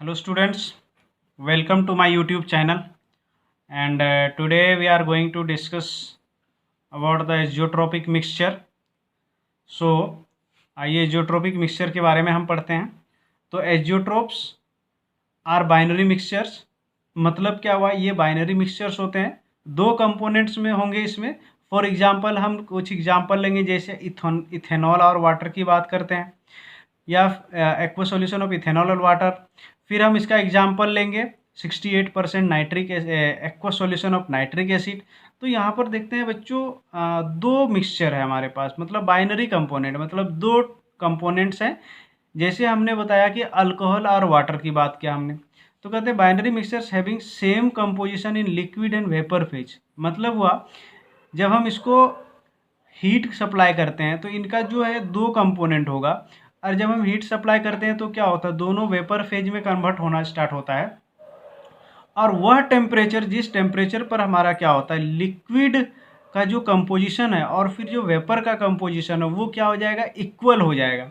Hello students, welcome to my YouTube channel and today we are going to discuss about the azeotropic mixture. So आइए azeotropic mixture के बारे में हम पढ़ते हैं. तो azeotropes आर बाइनरी मिक्सचर्स. मतलब क्या हुआ, ये बाइनरी मिक्सचर्स होते हैं, दो कंपोनेंट्स में होंगे इसमें. फॉर एग्जांपल हम कुछ एग्जांपल लेंगे, जैसे इथेनॉल और वाटर की बात करते हैं, या एक्वा सॉल्यूशन ऑफ इथेनॉल और वाटर. फिर हम इसका एग्जांपल लेंगे 68% nitric aqua solution of nitric acid. तो यहाँ पर देखते हैं बच्चों, दो मिक्सचर है हमारे पास, मतलब बाइनरी कंपोनेंट, मतलब दो कंपोनेंट्स हैं. जैसे हमने बताया कि अल्कोहल और वाटर की बात किया हमने, तो कहते हैं binary mixtures having same composition in liquid and vapour phase. मतलब हुआ, जब हम इसको हीट सप्लाई करते हैं तो इनका जो है दो कंपोनेंट होगा, और जब हम हीट सप्लाई करते हैं तो क्या होता है, दोनों वेपर फेज में कन्वर्ट होना स्टार्ट होता है. और वह टेम्परेचर, जिस टेम्परेचर पर हमारा क्या होता है, लिक्विड का जो कंपोजिशन है और फिर जो वेपर का कंपोजिशन है वो क्या हो जाएगा, इक्वल हो जाएगा.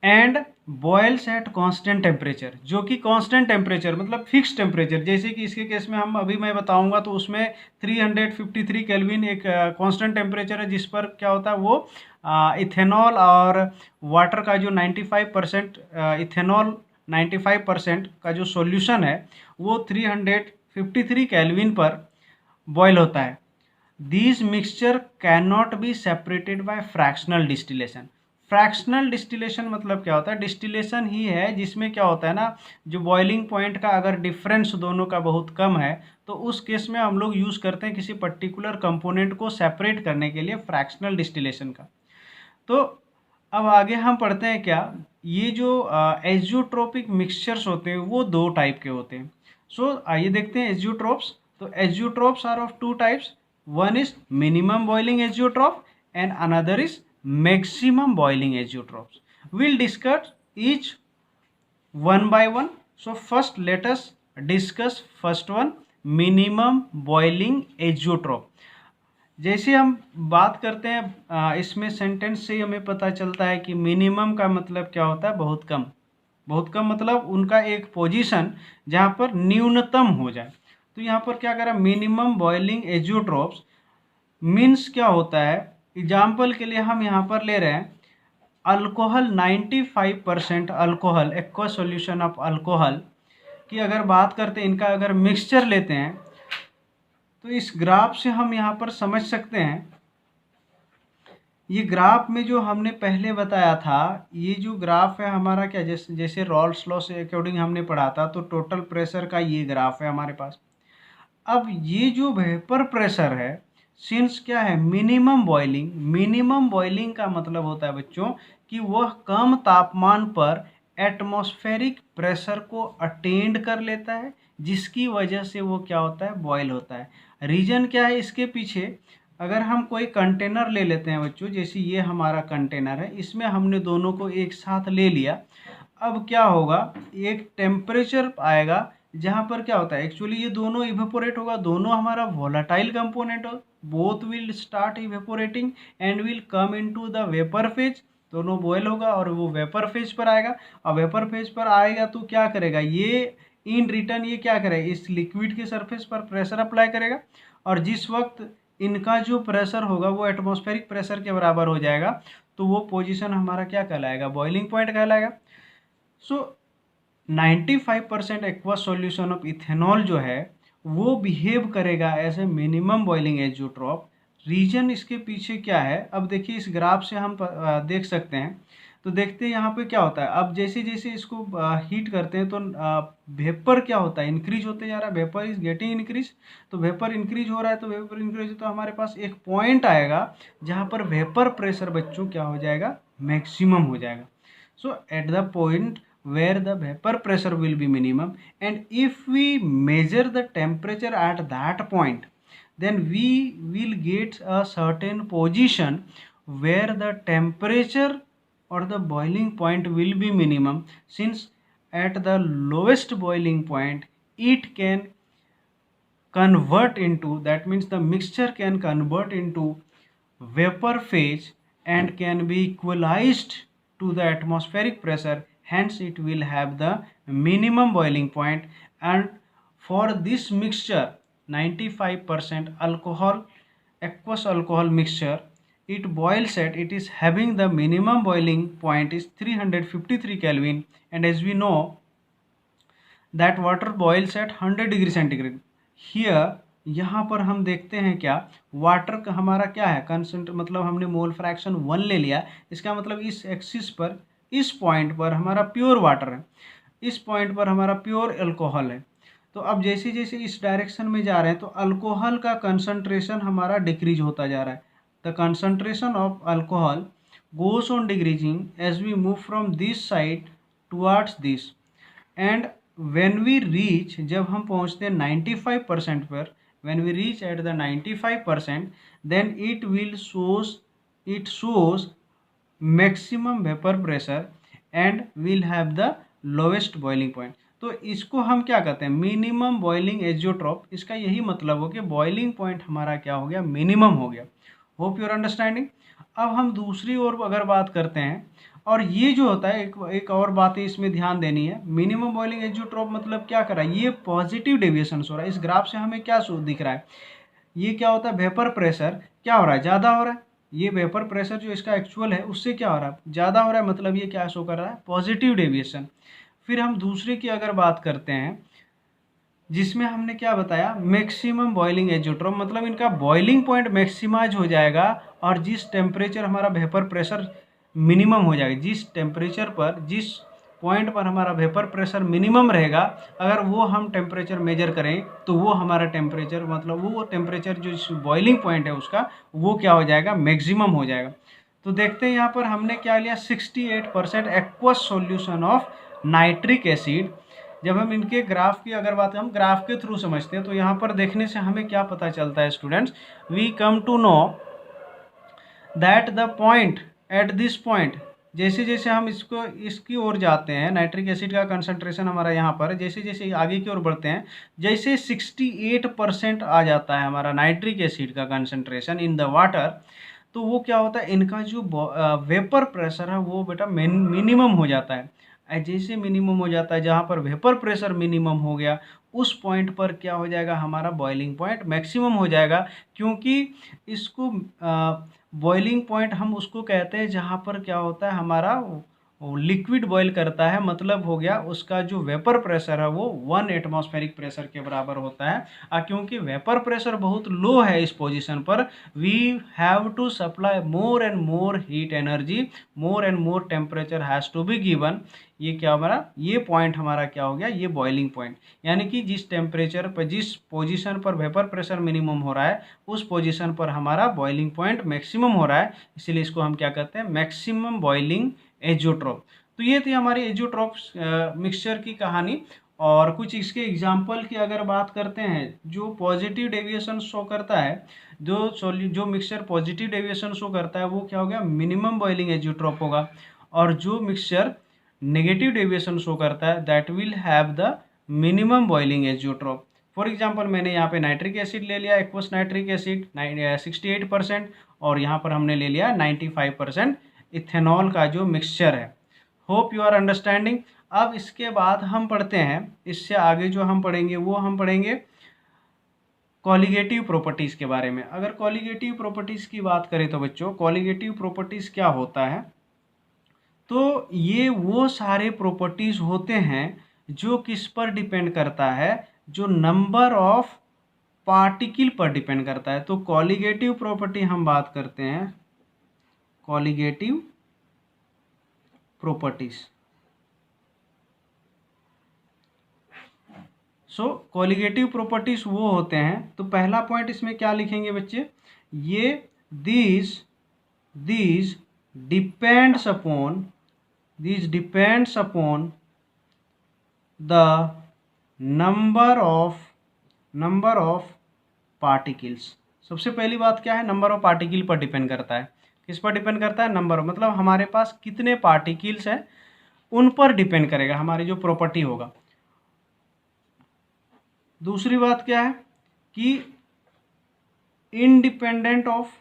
And boils at constant temperature, जो कि कांस्टेंट टेम्परेचर मतलब फिक्स टेम्परेचर. जैसे कि इसके केस में हम अभी मैं बताऊंगा, तो उसमें 353 केल्विन एक कांस्टेंट टेम्परेचर है, जिस पर क्या होता है वो इथेनॉल और वाटर का जो 95% इथेनॉल 95% का जो सॉल्यूशन है वो 353 केल्विन पर बॉयल होता है. These mixture cannot be separated by fractional distillation. Fractional distillation मतलब क्या होता है, डिस्टिलेशन ही है जिसमें क्या होता है ना, जो बॉइलिंग पॉइंट का अगर डिफरेंस दोनों का बहुत कम है तो उस केस में हम लोग यूज़ करते हैं किसी पर्टिकुलर कंपोनेंट को सेपरेट करने के लिए फ्रैक्शनल डिस्टिलेशन का. तो अब आगे हम पढ़ते हैं क्या, ये जो एजियोट्रोपिक मिक्सचर्स होते हैं वो दो टाइप के होते हैं. सो आइए देखते हैं एजियोट्रोप्स. तो azeotropes are of two types. One is minimum boiling azeotrope and another is maximum boiling azeotrophs. We'll discuss each one by one. So first let us discuss first one, minimum boiling azeotroph. जैसे हम बात करते हैं इसमें sentence से हमें पता चलता है कि मिनिमम का मतलब क्या होता है, बहुत कम. बहुत कम मतलब उनका एक पोजीशन जहाँ पर न्यूनतम हो जाए. तो यहाँ पर क्या करें, मिनिमम बॉइलिंग एजियोट्रोप्स मीन्स क्या होता है. एग्जाम्पल के लिए हम यहाँ पर ले रहे हैं alcohol 95% alcohol, aqua solution of alcohol की अगर बात करते हैं, इनका अगर मिक्सचर लेते हैं तो इस ग्राफ से हम यहाँ पर समझ सकते हैं. ये ग्राफ में जो हमने पहले बताया था, ये जो ग्राफ है हमारा क्या, जैसे जैसे रॉल्स लॉ से अकॉर्डिंग हमने पढ़ा था, तो टोटल प्रेशर का ये ग्राफ है हमारे पास. अब ये जो वेपर प्रेशर है, सिंस क्या है मिनिमम बॉइलिंग, मिनिमम बॉइलिंग का मतलब होता है बच्चों कि वह कम तापमान पर एटमॉस्फेरिक प्रेशर को अटेंड कर लेता है, जिसकी वजह से वो क्या होता है, बॉयल होता है. रीजन क्या है इसके पीछे, अगर हम कोई कंटेनर ले लेते हैं बच्चों, जैसे ये हमारा कंटेनर है, इसमें हमने दोनों को एक साथ ले लिया. अब क्या होगा, एक टेम्परेचर आएगा जहाँ पर क्या होता है, एक्चुअली ये दोनों इवेपोरेट होगा, दोनों हमारा वोलाटाइल कंपोनेंट हो, both will start evaporating and will come into the vapour phase. दोनों बॉयल होगा और वो वेपर फेज पर आएगा. और वेपर फेज पर आएगा तो क्या करेगा ये, इन रिटर्न ये क्या करेगा, इस लिक्विड के सरफेस पर प्रेशर अप्लाई करेगा. और जिस वक्त इनका जो प्रेशर होगा वो एटमॉस्फेरिक प्रेशर के बराबर हो जाएगा, तो वो पोजीशन हमारा क्या कहलाएगा, बॉइलिंग पॉइंट कहलाएगा. So 95% aqua solution of ethanol जो है वो बिहेव करेगा as a minimum boiling azeotrope. Reason इसके पीछे क्या है, अब देखिए इस ग्राफ से हम देख सकते हैं. तो देखते हैं यहाँ पे क्या होता है, अब जैसे जैसे इसको हीट करते हैं तो वेपर क्या होता है, इंक्रीज होते जा रहा है, वेपर इज गेटिंग इंक्रीज. तो वेपर इंक्रीज हो रहा है, तो वेपर इंक्रीज तो हमारे पास एक पॉइंट आएगा जहाँ पर वेपर प्रेशर बच्चों क्या हो जाएगा, मैक्सिमम हो जाएगा. So at the point where the vapor pressure will be minimum, and if we measure the temperature at that point, then we will get a certain position where the temperature or the boiling point will be minimum, since at the lowest boiling point it can convert into, that means the mixture can convert into vapor phase and can be equalized to the atmospheric pressure, hence it will have the minimum boiling point. And for this mixture 95% alcohol, aqueous alcohol mixture, it boils at, it is having the minimum boiling point is 353 Kelvin, and as we know that water boils at 100 degree centigrade. Here यहाँ पर हम देखते हैं क्या, water का हमारा क्या है कंसेंट, मतलब हमने मोल फ्रैक्शन 1 ले लिया. इसका मतलब इस एक्सिस पर, इस पॉइंट पर हमारा प्योर वाटर है, इस पॉइंट पर हमारा प्योर अल्कोहल है. तो अब जैसे जैसे इस डायरेक्शन में जा रहे हैं तो अल्कोहल का कंसंट्रेशन हमारा डिक्रीज होता जा रहा है. The concentration of alcohol goes on decreasing as we move from this side towards this. And when we reach, जब हम पहुंचते हैं 95% पर, when we reach at the 95%, then it shows maximum vapor pressure and will have the lowest boiling point. तो इसको हम क्या कहते हैं, मिनिमम बॉइलिंग एजियोट्रॉप. इसका यही मतलब हो कि बॉइलिंग पॉइंट हमारा क्या हो गया, मिनिमम हो गया. Hope your understanding. अब हम दूसरी ओर अगर बात करते हैं, और ये जो होता है एक और बात है इसमें ध्यान देनी है. मिनिमम बॉइलिंग एजियोट्रॉप मतलब क्या कर रहा है, ये पॉजिटिव डेविएशन हो रहा है. इस ग्राफ से हमें क्या दिख रहा है, ये क्या होता है, वेपर प्रेशर क्या हो रहा है, ज़्यादा हो रहा है. ये वेपर प्रेशर जो इसका एक्चुअल है उससे क्या हो रहा है, ज़्यादा हो रहा है, मतलब ये क्या शो कर रहा है, पॉजिटिव डेविएशन. फिर हम दूसरे की अगर बात करते हैं जिसमें हमने क्या बताया, मैक्सिमम बॉइलिंग एजियोट्रॉप, मतलब इनका बॉइलिंग पॉइंट मैक्सिमाइज हो जाएगा और जिस टेम्परेचर हमारा वेपर प्रेशर मिनिमम हो जाएगा, जिस टेम्परेचर पर, जिस पॉइंट पर हमारा वेपर प्रेशर मिनिमम रहेगा, अगर वो हम टेम्परेचर मेजर करें तो वो हमारा टेम्परेचर, मतलब वो टेम्परेचर जो बॉइलिंग पॉइंट है उसका, वो क्या हो जाएगा, मैक्सिमम हो जाएगा. तो देखते हैं यहाँ पर हमने क्या लिया, 68% aqueous solution of nitric acid. जब हम इनके ग्राफ की अगर बात, हम ग्राफ के थ्रू समझते हैं तो यहाँ पर देखने से हमें क्या पता चलता है students, we come to know that the point at this point, जैसे जैसे हम इसकी ओर जाते हैं, नाइट्रिक एसिड का कंसंट्रेशन हमारा यहाँ पर जैसे जैसे आगे की ओर बढ़ते हैं, जैसे 68% आ जाता है हमारा नाइट्रिक एसिड का कंसंट्रेशन इन द वाटर, तो वो क्या होता है, इनका जो वेपर प्रेशर है वो बेटा मिनिमम हो जाता है. जैसे मिनिमम हो जाता है, जहाँ पर वेपर प्रेशर मिनिमम हो गया उस पॉइंट पर क्या हो जाएगा, हमारा बॉइलिंग पॉइंट मैक्सिमम हो जाएगा. क्योंकि इसको बॉइलिंग पॉइंट हम उसको कहते हैं जहाँ पर क्या होता है, हमारा लिक्विड बॉईल करता है, मतलब हो गया उसका जो वेपर प्रेशर है वो 1 एटमॉस्फेरिक प्रेशर के बराबर होता है. क्योंकि वेपर प्रेशर बहुत लो है इस पोजीशन पर, we have to supply more and more heat energy, more and more temperature has to be given. ये क्या हमारा, ये पॉइंट हमारा क्या हो गया, ये बॉइलिंग पॉइंट. यानी कि जिस टेम्परेचर पर, जिस पोजीशन पर वेपर प्रेशर मिनिमम हो रहा है उस पोजीशन पर हमारा बॉइलिंग पॉइंट मैक्सिमम हो रहा है, इसलिए इसको हम क्या कहते हैं, मैक्सिमम बॉइलिंग एजियोट्रॉप. तो ये थी हमारी एजियोट्रॉप मिक्सचर की कहानी. और कुछ इसके एग्जाम्पल की अगर बात करते हैं, जो पॉजिटिव डेविएशन शो करता है, जो मिक्सचर पॉजिटिव डेविएशन शो करता है वो क्या हो गया, मिनिमम बॉइलिंग एजियोट्रॉप होगा. और जो मिक्सचर नेगेटिव डेविएशन शो करता है that will have the minimum boiling azeotrope. For example मैंने यहाँ पे नाइट्रिक एसिड ले लिया, एक्वस नाइट्रिक एसिड 68%, और यहाँ पर हमने ले लिया 95% इथेनॉल का जो मिक्सचर है. Hope you are understanding. अब इसके बाद हम पढ़ते हैं, इससे आगे जो हम पढ़ेंगे वो हम पढ़ेंगे कॉलिगेटिव प्रॉपर्टीज़ के बारे में. अगर कॉलिगेटिव प्रॉपर्टीज़ की बात करें तो बच्चों, कॉलिगेटिव प्रॉपर्टीज़ क्या होता है, तो ये वो सारे प्रॉपर्टीज़ होते हैं जो किस पर डिपेंड करता है, जो नंबर ऑफ पार्टिकल पर डिपेंड करता है. तो कॉलिगेटिव प्रॉपर्टी हम बात करते हैं, कॉलिगेटिव प्रॉपर्टीज. सो कॉलिगेटिव प्रॉपर्टीज वो होते हैं, तो पहला पॉइंट इसमें क्या लिखेंगे बच्चे, ये these depends upon the number of particles. सबसे पहली बात क्या है, नंबर ऑफ पार्टिकल पर डिपेंड करता है. किस पर डिपेंड करता है, नंबर, मतलब हमारे पास कितने पार्टिकल्स हैं उन पर डिपेंड करेगा हमारी जो प्रॉपर्टी होगा. दूसरी बात क्या है कि independent of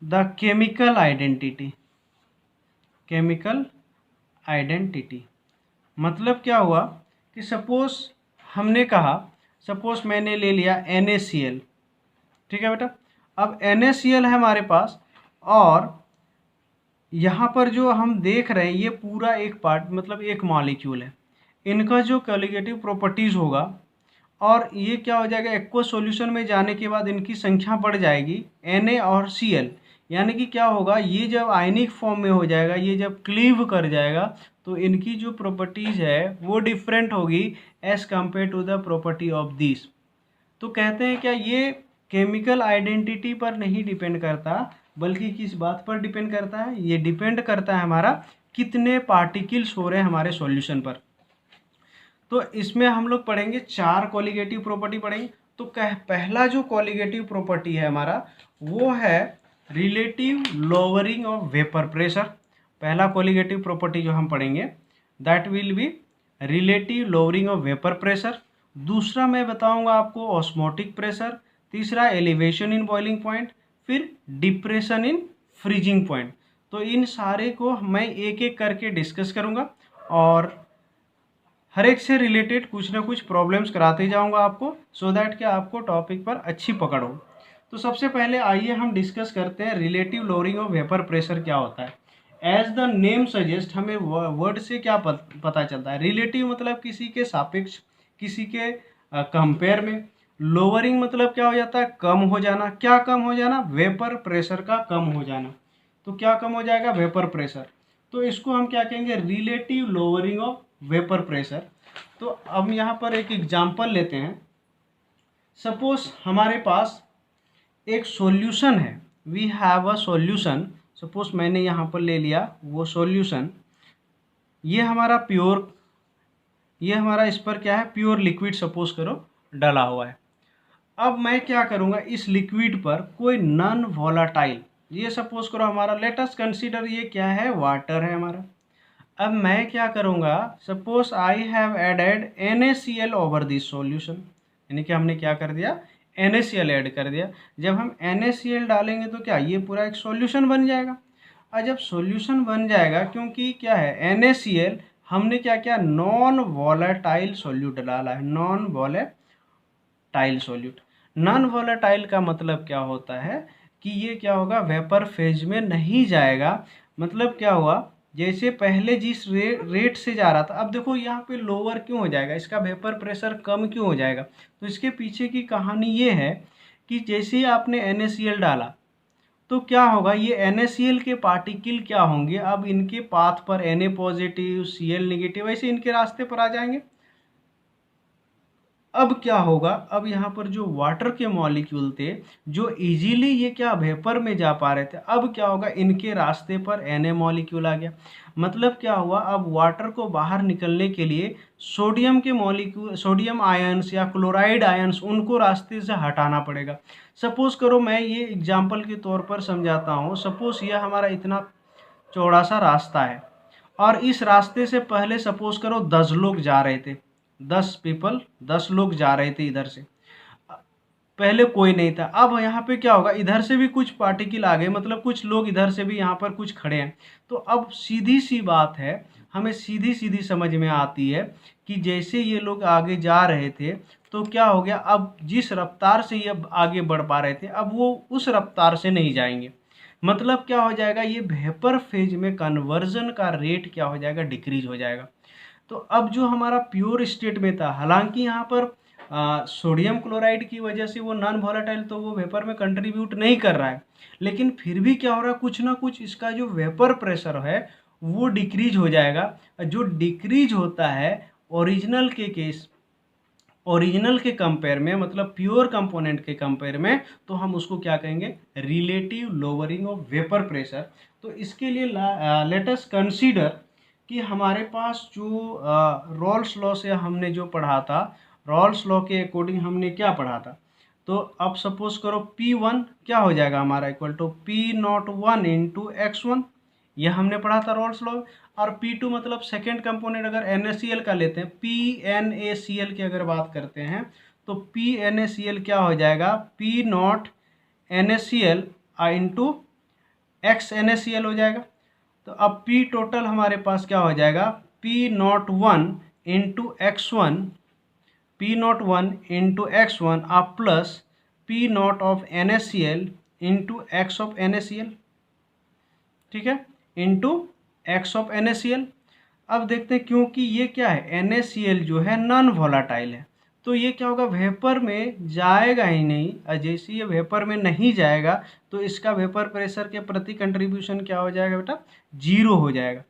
the chemical identity. Chemical identity मतलब क्या हुआ कि सपोज हमने कहा, सपोज मैंने ले लिया NaCl, ठीक है बेटा। अब NaCl है हमारे पास, और यहाँ पर जो हम देख रहे हैं ये पूरा एक पार्ट मतलब एक मॉलिक्यूल है। इनका जो कॉलिगेटिव प्रॉपर्टीज़ होगा, और ये क्या हो जाएगा, एक्वा सॉल्यूशन में जाने के बाद इनकी संख्या बढ़ जाएगी Na और Cl, यानी कि क्या होगा, ये जब आयनिक फॉर्म में हो जाएगा, ये जब क्लीव कर जाएगा, तो इनकी जो प्रॉपर्टीज़ है वो डिफरेंट होगी as compare to the property of this. तो कहते हैं क्या, ये केमिकल आइडेंटिटी पर नहीं डिपेंड करता, बल्कि किस बात पर डिपेंड करता है, ये डिपेंड करता है हमारा कितने पार्टिकल्स हो रहे हैं हमारे सॉल्यूशन पर। तो इसमें हम लोग पढ़ेंगे 4 कॉलिगेटिव प्रॉपर्टी पढ़ेंगे। तो पहला जो कॉलिगेटिव प्रॉपर्टी है हमारा वो है relative lowering of vapour pressure. पहला कॉलिगेटिव प्रॉपर्टी जो हम पढ़ेंगे that will be relative lowering of vapour pressure. दूसरा मैं बताऊंगा आपको ऑस्मोटिक प्रेशर। तीसरा एलिवेशन इन बॉइलिंग पॉइंट, फिर डिप्रेशन इन फ्रीजिंग पॉइंट। तो इन सारे को मैं एक एक करके डिस्कस करूंगा, और हर एक से रिलेटेड कुछ ना कुछ प्रॉब्लम्स कराते जाऊंगा आपको, सो दैट कि आपको टॉपिक पर अच्छी पकड़ हो। तो सबसे पहले आइए हम डिस्कस करते हैं relative lowering of vapour pressure क्या होता है। एज द नेम सजेस्ट, हमें वर्ड से क्या पता चलता है, रिलेटिव मतलब किसी के सापेक्ष, किसी के कंपेयर में। लोअरिंग मतलब क्या हो जाता है, कम हो जाना। क्या कम हो जाना, वेपर प्रेशर का कम हो जाना। तो क्या कम हो जाएगा, वेपर प्रेशर। तो इसको हम क्या कहेंगे, relative lowering of vapour pressure. तो अब यहाँ पर एक एग्जांपल लेते हैं। सपोज हमारे पास एक सॉल्यूशन है, we have a solution. Suppose मैंने यहाँ पर ले लिया वो सॉल्यूशन, ये हमारा प्योर, ये हमारा इस पर क्या है, प्योर लिक्विड सपोज करो डला हुआ है। अब मैं क्या करूँगा, इस लिक्विड पर कोई नॉन वोलाटाइल, ये सपोज करो हमारा, लेट अस कंसीडर ये क्या है, वाटर है हमारा। अब मैं क्या करूँगा, suppose I have added NaCl over this solution, यानी कि हमने क्या कर दिया, NaCl ऐड कर दिया। जब हम NaCl डालेंगे तो क्या ये पूरा एक सॉल्यूशन बन जाएगा। और जब सॉल्यूशन बन जाएगा, क्योंकि क्या है NaCl, हमने क्या किया, नॉन वोलेटाइल सॉल्यूट डाला है, non volatile solute. Non volatile का मतलब क्या होता है कि ये क्या होगा, वेपर फेज में नहीं जाएगा। मतलब क्या हुआ, जैसे पहले जिस रेट से जा रहा था, अब देखो यहाँ पे लोअर क्यों हो जाएगा, इसका वेपर प्रेशर कम क्यों हो जाएगा। तो इसके पीछे की कहानी ये है कि जैसे ही आपने NaCl डाला तो क्या होगा, ये NaCl के पार्टिकल क्या होंगे, अब इनके पाथ पर Na पॉजिटिव Cl नेगेटिव ऐसे इनके रास्ते पर आ जाएंगे। अब क्या होगा, अब यहाँ पर जो वाटर के मॉलिक्यूल थे जो इजीली ये क्या वेपर में जा पा रहे थे, अब क्या होगा, इनके रास्ते पर Na मॉलिक्यूल आ गया। मतलब क्या हुआ, अब वाटर को बाहर निकलने के लिए सोडियम के मॉलिक्यूल, सोडियम आयंस या क्लोराइड आयंस, उनको रास्ते से हटाना पड़ेगा। सपोज करो मैं ये एग्जाम्पल के तौर पर समझाता हूँ। सपोज यह हमारा इतना चौड़ा सा रास्ता है, और इस रास्ते से पहले सपोज करो 10 लोग जा रहे थे, 10 लोग जा रहे थे इधर से, पहले कोई नहीं था। अब यहाँ पे क्या होगा, इधर से भी कुछ पार्टिकल आ गए, मतलब कुछ लोग इधर से भी यहाँ पर कुछ खड़े हैं। तो अब सीधी सी बात है, हमें सीधी सीधी समझ में आती है कि जैसे ये लोग आगे जा रहे थे तो क्या हो गया, अब जिस रफ्तार से ये आगे बढ़ पा रहे थे अब वो उस रफ्तार से नहीं जाएंगे। मतलब क्या हो जाएगा, ये वेपर फेज में कन्वर्जन का रेट क्या हो जाएगा, डिक्रीज हो जाएगा। तो अब जो हमारा प्योर स्टेट में था, हालांकि यहाँ पर सोडियम क्लोराइड की वजह से वो नॉन वोलेटाइल, तो वो वेपर में कंट्रीब्यूट नहीं कर रहा है, लेकिन फिर भी क्या हो रहा है, कुछ ना कुछ इसका जो वेपर प्रेशर है वो डिक्रीज हो जाएगा। जो डिक्रीज होता है ओरिजिनल के केस, ओरिजिनल के कंपेयर में, मतलब प्योर कंपोनेंट के कंपेयर में, तो हम उसको क्या कहेंगे, relative lowering of vapour pressure. तो इसके लिए लेट अस कंसीडर कि हमारे पास जो रॉल्स लॉ से हमने जो पढ़ा था, रॉल्स लॉ के अकॉर्डिंग हमने क्या पढ़ा था। तो अब सपोज करो P1 क्या हो जाएगा हमारा, equal to P01 into X1, यह हमने पढ़ा था रॉल्स लॉ। और P2 मतलब सेकेंड कंपोनेंट अगर NaCl का लेते हैं, PNaCl की अगर बात करते हैं, तो PNaCl क्या हो जाएगा, P0 NaCl into x NaCl हो जाएगा। तो अब P टोटल हमारे पास क्या हो जाएगा, P01 into X1, P01 into X1 आप plus P0 of NaCl into x of NaCl, ठीक है, इंटू एक्स ऑफ NaCl। अब देखते हैं, क्योंकि ये क्या है, NaCl जो है नॉन वोलाटाइल है, तो ये क्या होगा, वेपर में जाएगा ही नहीं। और जैसे ये वेपर में नहीं जाएगा तो इसका वेपर प्रेशर के प्रति कंट्रीब्यूशन क्या हो जाएगा बेटा, जीरो हो जाएगा।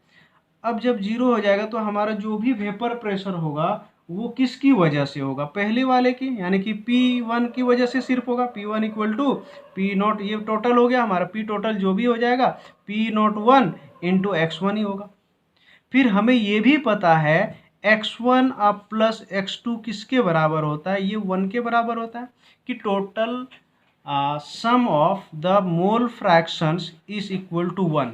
अब जब जीरो हो जाएगा तो हमारा जो भी वेपर प्रेशर होगा वो किसकी वजह से होगा, पहले वाले की, यानी कि P1 की वजह से सिर्फ होगा। P1 इक्वल टू P0, ये टोटल हो गया हमारा, P टोटल जो भी हो जाएगा P01 इंटू X1 ही होगा। फिर हमें ये भी पता है X1 अब प्लस X2 किसके बराबर होता है, ये 1 के बराबर होता है, कि total sum of the mole fractions is equal to 1।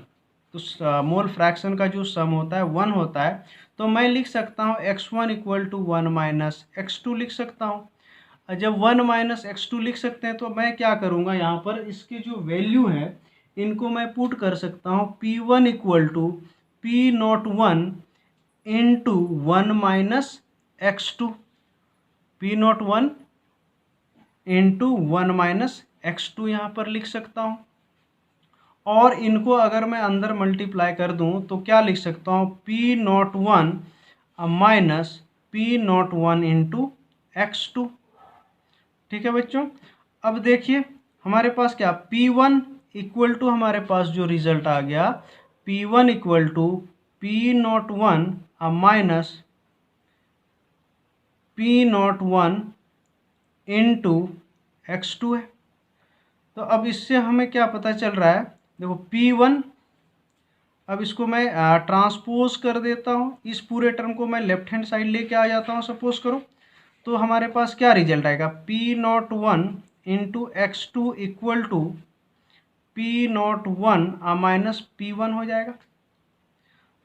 तो मोल फ्रैक्शन का जो सम होता है 1 होता है। तो मैं लिख सकता हूँ X1 equal to 1 minus X2 लिख सकता हूँ। जब 1 माइनस X2 लिख सकते हैं तो मैं क्या करूँगा, यहाँ पर इसके जो वैल्यू है इनको मैं पुट कर सकता हूँ, P1 equal to P01 into 1 minus X2, P01 into 1 minus X2 यहाँ पर लिख सकता हूँ। और इनको अगर मैं अंदर मल्टीप्लाई कर दूं तो क्या लिख सकता हूँ, P01 minus P01 into X2, ठीक है बच्चों। अब देखिए हमारे पास क्या, P1 इक्वल टू हमारे पास जो रिजल्ट आ गया, P1 equal to P01 minus P01 into X2 है। तो अब इससे हमें क्या पता चल रहा है, देखो P1, अब इसको मैं ट्रांसपोज कर देता हूँ, इस पूरे टर्म को मैं लेफ्ट हैंड साइड लेके आ जाता हूँ सपोज करो, तो हमारे पास क्या रिजल्ट आएगा, P01 into X2 equal to P01 minus P1 हो जाएगा।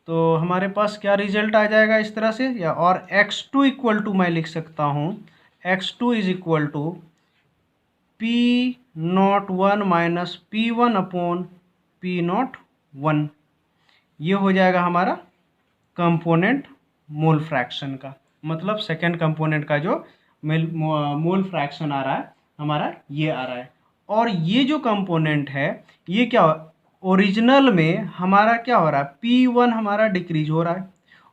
तो हमारे पास क्या रिजल्ट आ जाएगा इस तरह से, या और X2 इक्वल टू मैं लिख सकता हूँ, X2 is equal to P01 minus P1 upon P01। ये हो जाएगा हमारा कंपोनेंट मोल फ्रैक्शन का, मतलब सेकेंड कंपोनेंट का जो मोल फ्रैक्शन आ रहा है हमारा, ये आ रहा है। और ये जो कंपोनेंट है ये क्या, ओरिजिनल में हमारा क्या हो रहा है, P1 हमारा डिक्रीज हो रहा है।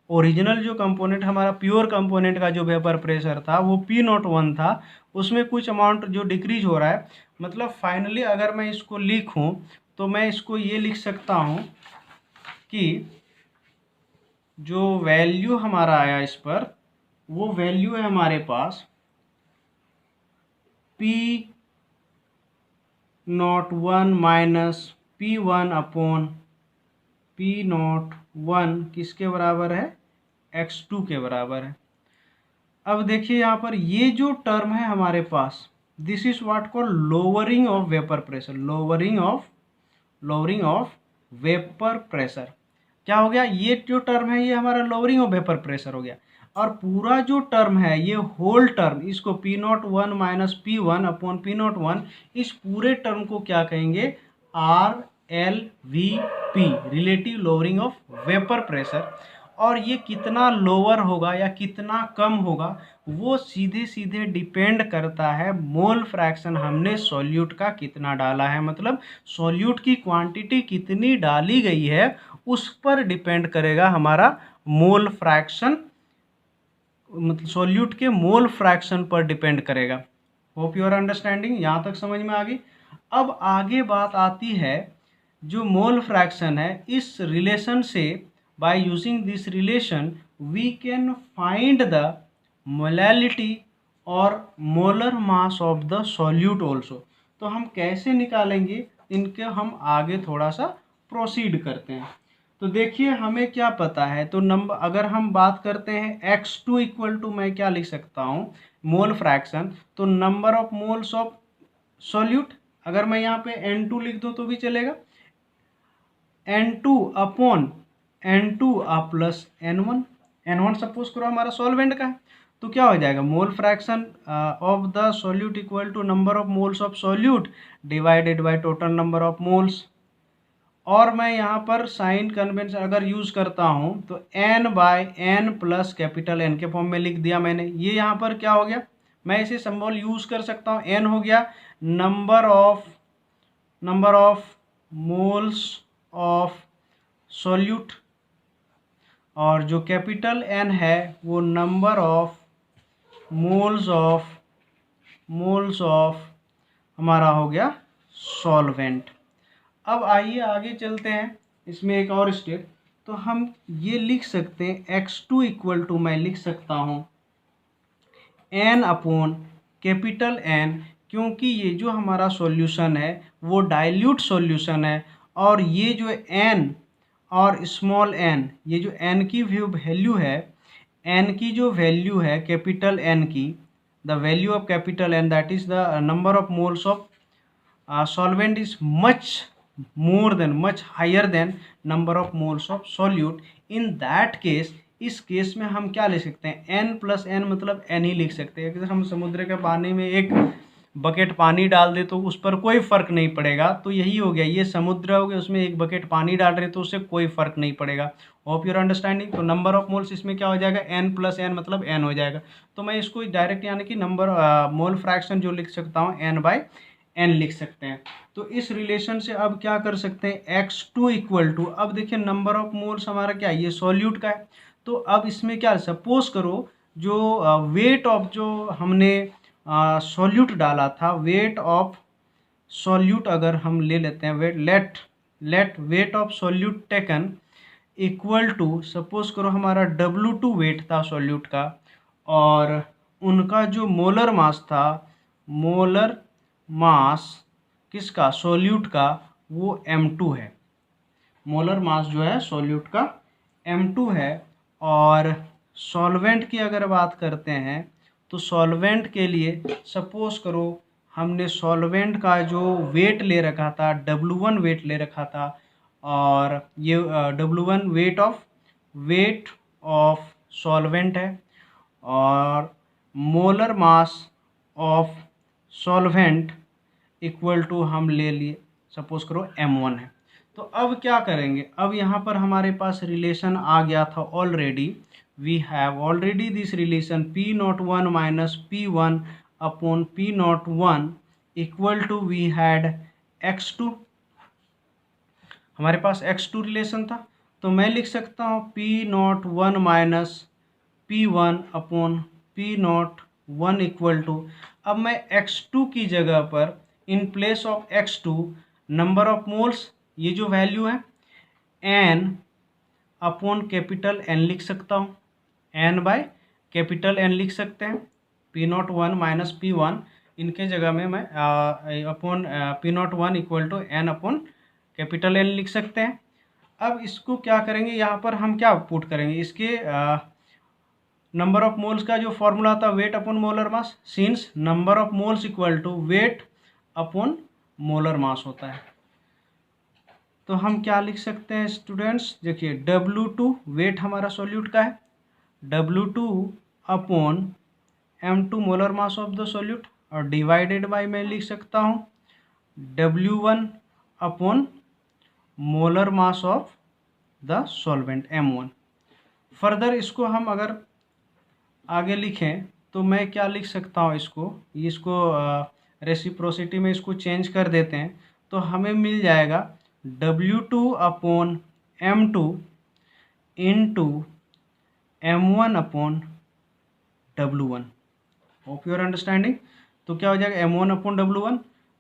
ओरिजिनल जो कंपोनेंट हमारा प्योर कंपोनेंट का जो वेपर प्रेशर था वो P01 था, उसमें कुछ अमाउंट जो डिक्रीज हो रहा है। मतलब फाइनली अगर मैं इसको लिखूं तो मैं इसको ये लिख सकता हूं कि जो वैल्यू हमारा आया इस पर, वो वैल्यू है हमारे पास P01 minus P1 upon P01 किसके बराबर है, X2 के बराबर है। अब देखिए यहाँ पर ये जो टर्म है हमारे पास, this is what call lowering of vapour pressure, lowering of vapour pressure. क्या हो गया, ये जो टर्म है ये हमारा लोअरिंग ऑफ वेपर प्रेशर हो गया। और पूरा जो टर्म है ये होल टर्म, इसको P01 minus P1 upon P01, इस पूरे टर्म को क्या कहेंगे, RLVP, relative lowering of vapour pressure. और ये कितना लोअर होगा या कितना कम होगा वो सीधे सीधे डिपेंड करता है मोल फ्रैक्शन हमने सॉल्यूट का कितना डाला है, मतलब सॉल्यूट की क्वांटिटी कितनी डाली गई है उस पर डिपेंड करेगा हमारा मोल फ्रैक्शन, मतलब सॉल्यूट के मोल फ्रैक्शन पर डिपेंड करेगा। होप यू आर अंडरस्टैंडिंग, यहाँ तक समझ में आ गई। अब आगे बात आती है जो मोल फ्रैक्शन है, इस रिलेशन से by using this relation we can find the molality और molar mass of the solute also. तो हम कैसे निकालेंगे इनके, हम आगे थोड़ा सा प्रोसीड करते हैं। तो देखिए हमें क्या पता है, तो नंबर अगर हम बात करते हैं X2 इक्वल टू, मैं क्या लिख सकता हूँ, मोल फ्रैक्शन, तो number of moles of solute, अगर मैं यहाँ पे N2 लिख दूँ तो भी चलेगा, N2 upon N2 plus N1 suppose करो हमारा सॉल्वेंट का है, तो क्या हो जाएगा, mole fraction of the solute equal to number of moles of solute divided by total number of moles. और मैं यहाँ पर साइन कन्वेंशन अगर यूज़ करता हूँ तो n/n प्लस कैपिटल N के फॉर्म में लिख दिया मैंने। ये यहाँ पर क्या हो गया, मैं इसे सिंबल यूज़ कर सकता हूँ। n हो गया number of moles of solute, और जो कैपिटल N है वो नंबर ऑफ मोल्स ऑफ हमारा हो गया सॉल्वेंट। अब आइए आगे चलते हैं, इसमें एक और स्टेप। तो हम ये लिख सकते हैं x2 इक्वल टू, मैं लिख सकता हूँ n अपॉन कैपिटल N, क्योंकि ये जो हमारा सॉल्यूशन है वो डाइल्यूट सॉल्यूशन है, और ये जो n और स्मॉल n, ये जो n की वैल्यू है, n की जो वैल्यू है कैपिटल N की, the value of capital N, that is the number of moles of solvent is much higher than number of moles of solute. in that case, इस case में हम क्या ले सकते हैं, n प्लस n मतलब n ही लिख सकते हैं। अगर हम समुद्र के पानी में एक बकेट पानी डाल दे तो उस पर कोई फर्क नहीं पड़ेगा, तो यही हो गया, ये समुद्र हो गया, उसमें एक बकेट पानी डाल रहे तो उससे कोई फर्क नहीं पड़ेगा। Hope your understanding. तो नंबर ऑफ मोल्स इसमें क्या हो जाएगा, n प्लस n मतलब n हो जाएगा। तो मैं इसको डायरेक्ट यानी कि नंबर मोल फ्रैक्शन जो लिख सकता हूँ n/n लिख सकते हैं। तो इस रिलेशन से अब क्या कर सकते हैं, x2 इक्वल टू, अब देखिए नंबर ऑफ मोल्स हमारा क्या है, ये सॉल्यूट का है। तो अब इसमें क्या, सपोज करो जो वेट ऑफ जो हमने सॉल्यूट डाला था, वेट ऑफ सॉल्यूट अगर हम ले लेते हैं, let weight of solute taken equal to, suppose करो हमारा W2 वेट था सॉल्यूट का, और उनका जो मोलर मास था, मोलर मास किसका, सॉल्यूट का, वो m2 है। मोलर मास जो है सॉल्यूट का m2 है। और सॉल्वेंट की अगर बात करते हैं तो सॉल्वेंट के लिए सपोज करो हमने सॉल्वेंट का जो वेट ले रखा था, W1 वेट ले रखा था, और ये W1 वेट ऑफ सॉल्वेंट है, और molar mass of solvent equal to हम ले लिए सपोज करो m1 है। तो अब क्या करेंगे, अब यहाँ पर हमारे पास रिलेशन आ गया था already, we have already this relation P01 minus P1 upon P01 equal to, we had x2, हमारे पास x2 रिलेशन था। तो मैं लिख सकता हूँ P01 minus P1 upon P01 equal to, अब मैं x2 की जगह पर इन place of x2 number of moles, ये जो वैल्यू है n अपॉन कैपिटल N लिख सकता हूँ, n/कैपिटल N लिख सकते हैं। P01 माइनस P1 इनके जगह में मैं upon P01 equal to n upon capital N लिख सकते हैं। अब इसको क्या करेंगे, यहाँ पर हम क्या पुट करेंगे, इसके नंबर ऑफ मोल्स का जो फॉर्मूला था weight upon molar mass, since number of moles equal to weight upon molar mass होता है। तो हम क्या लिख सकते हैं स्टूडेंट्स, देखिए W2 वेट हमारा सॉल्यूट का है, W2 upon m2 molar mass of the solute, और डिवाइडेड बाय मैं लिख सकता हूँ W1 upon molar mass of the solvent m1। Further इसको हम अगर आगे लिखें तो मैं क्या लिख सकता हूँ, इसको रेसिप्रोसिटी में इसको चेंज कर देते हैं तो हमें मिल जाएगा W2 upon m2 into m1 upon W1। Hope your understanding. तो क्या हो जाएगा m1 अपॉन W1।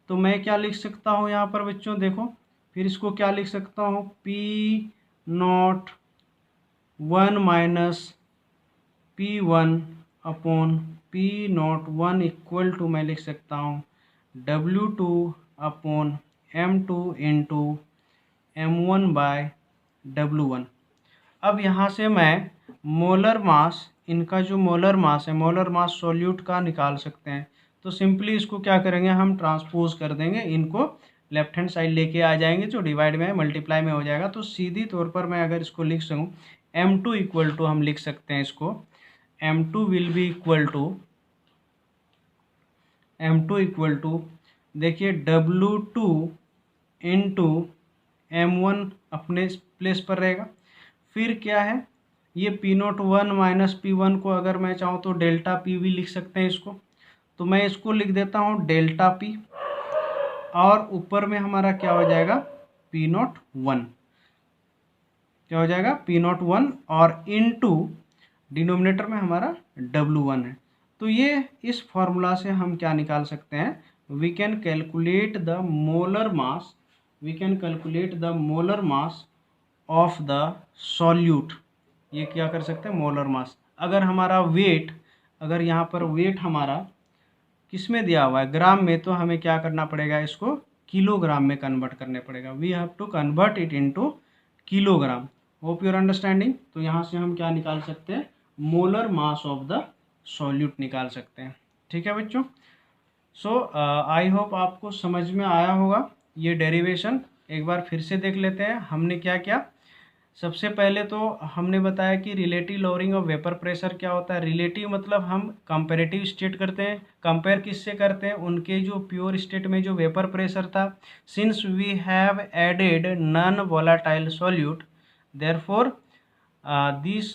तो मैं क्या लिख सकता हूँ यहाँ पर बच्चों, देखो फिर इसको क्या लिख सकता हूँ, P01 minus P1 upon P01 equal to, मैं लिख सकता हूँ W2 upon m2 into m1 bye W1। अब यहाँ से मैं मोलर मास, इनका जो मोलर मास है, मोलर मास सॉल्यूट का निकाल सकते हैं। तो सिंपली इसको क्या करेंगे, हम ट्रांसपोज कर देंगे, इनको लेफ्ट हैंड साइड लेके आ जाएंगे, जो डिवाइड में मल्टीप्लाई में हो जाएगा। तो सीधी तौर पर मैं अगर इसको लिख सकूँ m2 इक्वल टू, हम लिख सकते हैं इसको m2 will be equal to देखिए W2 इंटू m1 अपने प्लेस पर रहेगा। फिर क्या है, ये P01 माइनस P1 को अगर मैं चाहूँ तो डेल्टा P भी लिख सकते हैं इसको, तो मैं इसको लिख देता हूँ डेल्टा P, और ऊपर में हमारा क्या हो जाएगा P01, क्या हो जाएगा P01, और इनटू डिनोमिनेटर में हमारा W1 है। तो ये इस फॉर्मूला से हम क्या निकाल सकते हैं, we can calculate the molar mass, we can calculate the molar mass of the solute. ये क्या कर सकते हैं, मोलर मास। अगर हमारा वेट, अगर यहाँ पर वेट हमारा किस में दिया हुआ है, ग्राम में, तो हमें क्या करना पड़ेगा, इसको किलोग्राम में कन्वर्ट करने पड़ेगा। We have to convert it into kilogram. Hope your understanding. तो यहाँ से हम क्या निकाल सकते हैं, molar mass of the solute निकाल सकते हैं। ठीक है बच्चों। सो आई होप आपको समझ में आया होगा। ये डेरिवेशन एक बार फिर से देख लेते हैं हमने क्या क्या। सबसे पहले तो हमने बताया कि relative lowering of vapour pressure क्या होता है। रिलेटिव मतलब हम कंपेरेटिव स्टेट करते हैं। कंपेयर किससे करते हैं, उनके जो प्योर स्टेट में जो वेपर प्रेशर था। Since we have added non volatile solute, therefore this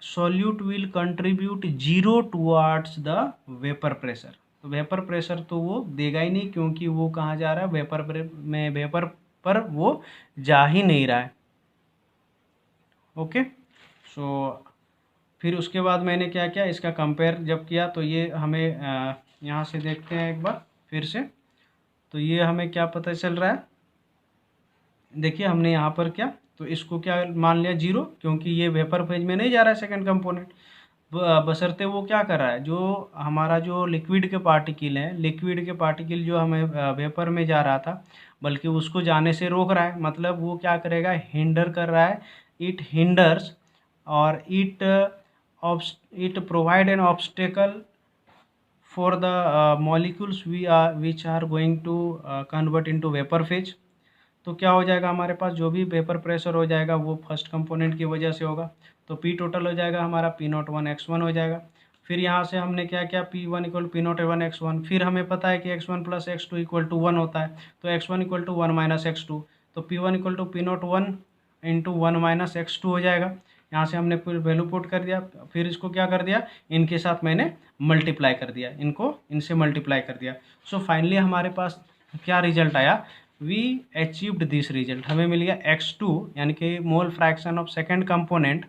solute will contribute zero towards the vapour pressure. तो वेपर प्रेशर तो वो देगा ही नहीं, क्योंकि वो कहाँ जा रहा है, वेपर पर वो जा ही नहीं रहा है। ओके। सो फिर उसके बाद मैंने क्या किया, इसका कंपेयर जब किया तो ये हमें यहाँ से देखते हैं एक बार फिर से। तो ये हमें क्या पता चल रहा है, देखिए हमने यहाँ पर क्या, तो इसको क्या मान लिया जीरो, क्योंकि ये वेपर फेज में नहीं जा रहा है सेकंड कंपोनेंट। बशर्ते वो क्या कर रहा है, जो हमारा जो लिक्विड के पार्टिकल हैं, लिक्विड के पार्टिकल जो हमें वेपर में जा रहा था, बल्कि उसको जाने से रोक रहा है। मतलब वो क्या करेगा, हिंडर कर रहा है, इट हिंडर्स, और it provide an obstacle for the molecules which are going to convert into vapour phase. तो क्या हो जाएगा, हमारे पास जो भी वेपर प्रेशर हो जाएगा वो फर्स्ट कंपोनेंट की वजह से होगा। तो P टोटल हो जाएगा हमारा P01 x1 हो जाएगा। फिर यहाँ से हमने क्या किया, P1 इक्वल P01 x1। फिर हमें पता है कि x1 plus x2 equal to 1 होता है, तो x1 equal to 1 minus x2, तो P1 equal to P01 into 1 minus x2 हो जाएगा। यहाँ से हमने फिर वैल्यू पुट कर दिया, फिर इसको क्या कर दिया, इनके साथ मैंने मल्टीप्लाई कर दिया, इनको इनसे मल्टीप्लाई कर दिया। सो फाइनली हमारे पास क्या रिजल्ट आया, वी अचीव्ड दिस रिजल्ट। हमें मिल गया x2 यानी कि mole fraction of second component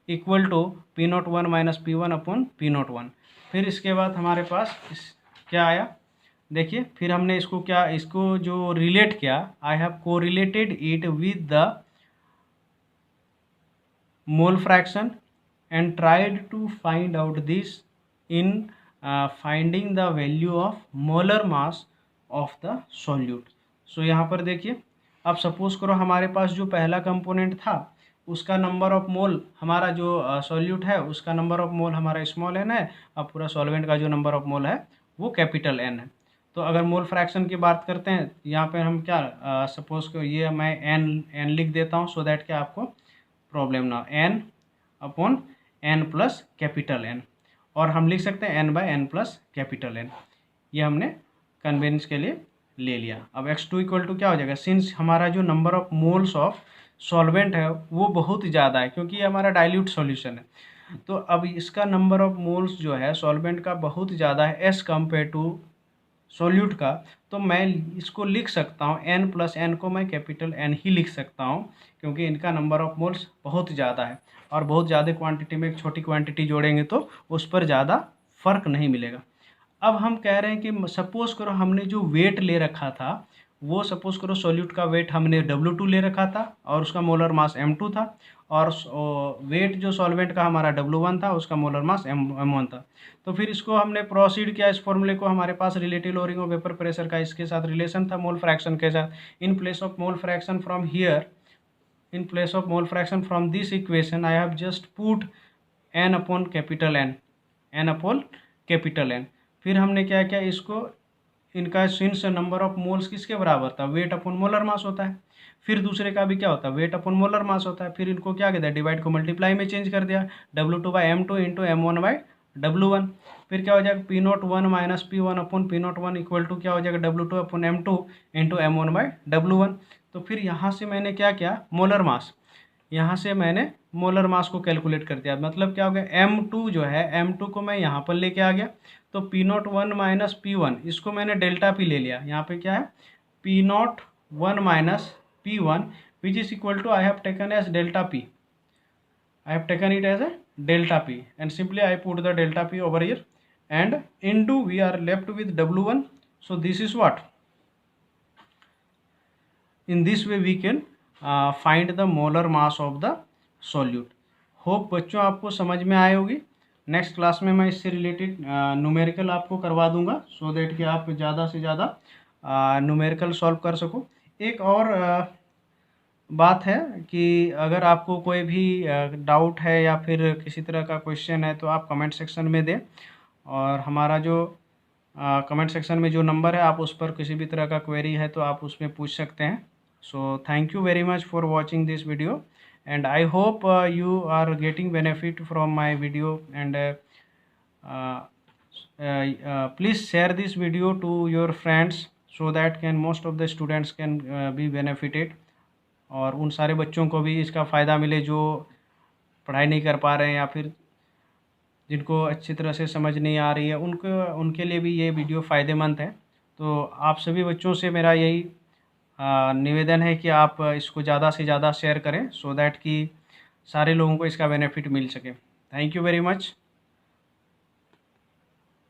equal to P01 minus P1 upon P01। फिर इसके बाद हमारे पास क्या आया, देखिए फिर हमने इसको क्या, इसको जो रिलेट किया, I have correlated it with the mole fraction and tried to find out this in finding the value of molar mass of the solute. So यहाँ पर देखिए, अब सपोज करो हमारे पास जो पहला कंपोनेंट था उसका नंबर ऑफ मोल, हमारा जो सॉल्यूट है उसका नंबर ऑफ मोल हमारा स्मॉल n है, और पूरा सॉल्वेंट का जो नंबर ऑफ मोल है वो कैपिटल N है। तो अगर मोल फ्रैक्शन की बात करते हैं, यहाँ पे हम क्या सपोज को ये मैं n लिख देता हूँ, सो दैट कि आपको प्रॉब्लम ना, n upon n plus capital N, और हम लिख सकते हैं n by n plus capital N। ये हमने कन्वेंस के लिए ले लिया। अब x2 इक्वल टू क्या हो जाएगा, सिंस हमारा जो number of moles of solvent है वो बहुत ज़्यादा है, क्योंकि ये हमारा डाइल्यूट सॉल्यूशन है, तो अब इसका नंबर ऑफ मोल्स जो है सॉल्वेंट का बहुत ज़्यादा है एज़ कम्पेयर टू सॉल्यूट का। तो मैं इसको लिख सकता हूँ n प्लस n को मैं कैपिटल N ही लिख सकता हूँ, क्योंकि इनका नंबर ऑफ मोल्स बहुत ज़्यादा है, और बहुत ज़्यादा क्वांटिटी में एक छोटी क्वांटिटी जोड़ेंगे तो उस पर ज़्यादा फर्क नहीं मिलेगा। अब हम कह रहे हैं कि सपोज़ करो हमने जो वेट ले रखा था, वो सपोज़ करो सॉल्यूट का वेट हमने W2 ले रखा था और उसका मोलर मास M2 था, और वेट जो सॉल्वेंट का हमारा W1 था उसका मोलर मास M1 था। तो फिर इसको हमने प्रोसीड किया, इस फॉर्मूले को, हमारे पास relative lowering of vapour pressure का इसके साथ रिलेशन था मोल फ्रैक्शन के साथ। In place of mole fraction from here, in place of mole fraction from this equation I have just put n upon capital n upon capital N। फिर हमने क्या किया, इसको इनका सिंस नंबर ऑफ मोल्स किसके बराबर था, वेट अपॉन मोलर मास होता है। फिर दूसरे का भी क्या होता है, वेट अपॉन मोलर मास होता है। फिर इनको क्या कहता है, डिवाइड को मल्टीप्लाई में चेंज कर दिया, W2 by M2 into M1 by W1। फिर क्या हो जाएगा, P01 minus P1 upon P01 equal to क्या हो जाएगा, W2 upon M2 into M1 by W1। तो फिर यहाँ से मैंने क्या किया, मोलर मास, यहाँ से मैंने मोलर मास को कैलकुलेट कर दिया। मतलब क्या हो गया, M2 जो है, M2 को मैं यहाँ पर लेके आ गया, तो P01 माइनस P1, इसको मैंने डेल्टा P ले लिया। यहाँ पे क्या है, P01 minus P1 which is equal to I have taken as delta P, I have taken it as a delta P, and simply I put the delta P over here, and into we are left with W1. So this is what, in this way we can find the molar mass of the solute. Hope बच्चों आपको समझ में आए होगी। Next class में मैं इससे related numerical आपको करवा दूंगा, सो दैट कि आप ज़्यादा से ज़्यादा न्यूमेरिकल सॉल्व कर सको। एक और बात है कि अगर आपको कोई भी डाउट है या फिर किसी तरह का क्वेश्चन है तो आप कमेंट सेक्शन में दें, और हमारा जो कमेंट सेक्शन में जो नंबर है आप उस पर किसी भी तरह का क्वेरी है तो आप उसमें पूछ सकते हैं। So thank you very much for watching this video, and I hope you are getting benefit from my video, and please share this video to your friends so that can most of the students can be benefited, और उन सारे बच्चों को भी इसका फ़ायदा मिले जो पढ़ाई नहीं कर पा रहे हैं या फिर जिनको अच्छी तरह से समझ नहीं आ रही है, उनके लिए भी ये वीडियो फ़ायदेमंद है। तो आप सभी बच्चों से मेरा यही निवेदन है कि आप इसको ज़्यादा से ज़्यादा शेयर करें, सो दैट कि सारे लोगों को इसका बेनिफिट मिल सके। Thank you very much.